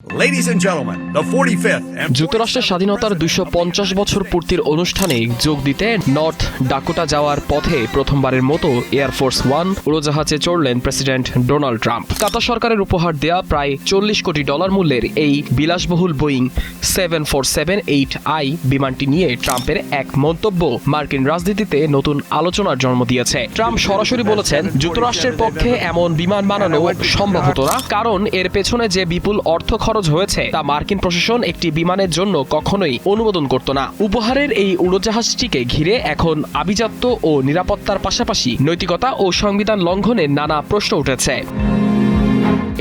Ladies and gentlemen, the 45th and যুক্তরাষ্ট্রের স্বাধীনতার 250 বছর পূর্তির অনুষ্ঠানে যোগ দিতে নর্থ ডাকোটা যাওয়ার পথে প্রথমবারের মতো এয়ারফোর্স ওয়ান উড়োজাহাজে চড়লেন প্রেসিডেন্ট ডোনাল্ড ট্রাম্প। কাতার সরকারের উপহার দেয়া প্রায় $40 কোটি মূল্যের এই বিলাসবহুল বোয়িং 747-8i বিমানটি নিয়ে ট্রাম্পের এক মন্তব্য মার্কিন রাজনীতিতে নতুন আলোচনার জন্ম দিয়েছে। ট্রাম্প সরাসরি বলেছেন, যুক্তরাষ্ট্রের পক্ষে এমন বিমান বানানো সম্ভব হতো না, কারণ এর পেছনে যে বিপুল অর্থ খরচ হয়েছে তা মার্কিন প্রশাসন একটি বিমানের জন্য কখনোই অনুমোদন করত না। উপহারের এই উড়োজাহাজটিকে ঘিরে এখন আভিজাত্য ও নিরাপত্তার পাশাপাশি নৈতিকতা ও সংবিধান লঙ্ঘনের নানা প্রশ্ন উঠেছে।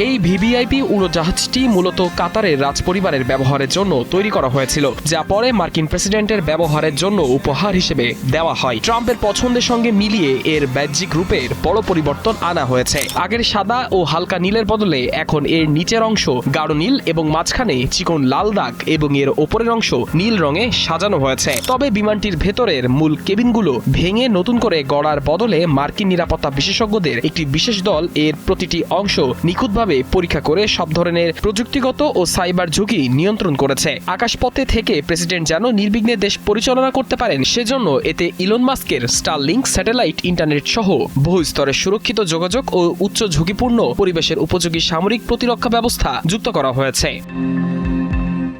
এই ভিভিআইপি উড়োজাহাজটি মূলত কাতারের রাজপরিবারের ব্যবহারের জন্য তৈরি করা হয়েছিল, যা পরে মার্কিন প্রেসিডেন্টের ব্যবহারের জন্য উপহার হিসেবে দেওয়া হয়। ট্রাম্পের পছন্দের সঙ্গে মিলিয়ে এর বাহ্যিক রূপের বড় পরিবর্তন আনা হয়েছে। আগের সাদা ও হালকা নীলের বদলে এখন এর নিচের অংশ গাঢ় নীল এবং মাঝখানে চিকন লাল দাগ এবং এর ওপরের অংশ নীল রঙে সাজানো হয়েছে। তবে বিমানটির ভেতরের মূল কেবিনগুলো ভেঙে নতুন করে গড়ার বদলে মার্কিন নিরাপত্তা বিশেষজ্ঞদের একটি বিশেষ দল এর প্রতিটি অংশ নিখুঁতভাবে পরীক্ষা করে সব ধরনের প্রযুক্তিগত ও সাইবার ঝুঁকি নিয়ন্ত্রণ করেছে। আকাশপথে থেকে প্রেসিডেন্ট যেন নির্বিঘ্নে দেশ পরিচালনা করতে পারেন, সেজন্য এতে ইলন মাস্কের স্টারলিংক স্যাটেলাইট ইন্টারনেট সহ বহু স্তরের সুরক্ষিত যোগাযোগ ও উচ্চ ঝুঁকিপূর্ণ পরিবেশের উপযোগী সামরিক প্রতিরক্ষা ব্যবস্থা যুক্ত করা হয়েছে।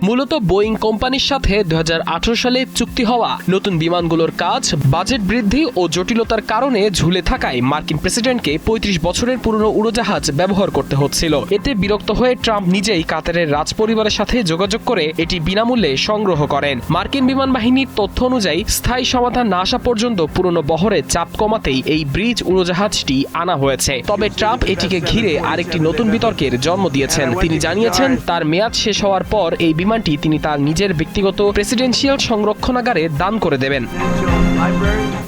মূলত বোয়িং কোম্পানির সাথে 2018 সালে চুক্তি হওয়া নতুন বিমানগুলোর কাজ বাজেট বৃদ্ধি ও জটিলতার কারণে ঝুলে থাকায় মার্কিন প্রেসিডেন্টকে 35 বছরের পুরনো উড়োজাহাজ ব্যবহার করতে হচ্ছিল। এতে বিরক্ত হয়ে ট্রাম্প নিজেই কাতারের রাজপরিবারের সাথে যোগাযোগ করে এটি বিনামূল্যে সংগ্রহ করেন। মার্কিন বিমান বাহিনীর তথ্য অনুযায়ী স্থায়ী সমাধান না আসা পর্যন্ত পুরনো বহরে চাপ কমাতেই এই ব্রিজ উড়োজাহাজটি আনা হয়েছে। তবে ট্রাম্প এটিকে ঘিরে আরেকটি নতুন বিতর্কের জন্ম দিয়েছেন। তিনি জানিয়েছেন, তার মেয়াদ শেষ হওয়ার পর এই বিমানটি তিনি তার নিজের ব্যক্তিগত প্রেসিডেন্সিয়াল সংরক্ষণাগারে দান করে দেবেন।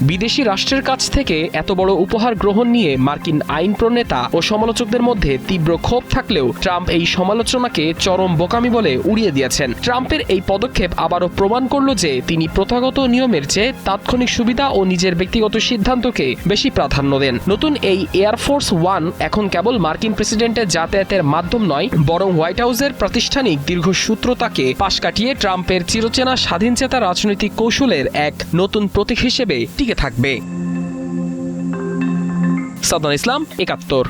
বিদেশি রাষ্ট্রের কাছ থেকে এত বড় উপহার গ্রহণ নিয়ে মার্কিন আইন প্রণেতা ও সমালোচকদের মধ্যে তীব্র ক্ষোভ থাকলেও ট্রাম্প এই সমালোচনাকে চরম বোকামি বলে উড়িয়ে দিয়েছেন। ট্রাম্পের এই পদক্ষেপ আবারও প্রমাণ করল যে তিনি প্রথাগত নিয়মের চেয়ে তাৎক্ষণিক সুবিধা ও নিজের ব্যক্তিগত সিদ্ধান্তকে বেশি প্রাধান্য দেন। নতুন এই এয়ারফোর্স ওয়ান এখন কেবল মার্কিন প্রেসিডেন্টের যাতায়াতের মাধ্যম নয়, বরং হোয়াইট হাউসের প্রাতিষ্ঠানিক দীর্ঘসূত্রতাকে পাশ কাটিয়ে ট্রাম্পের চিরচেনা স্বাধীনচেতা রাজনৈতিক কৌশলের এক নতুন প্রতীক হিসেবে টিকে থাকবে। সাদমান ইসলাম, ৭১।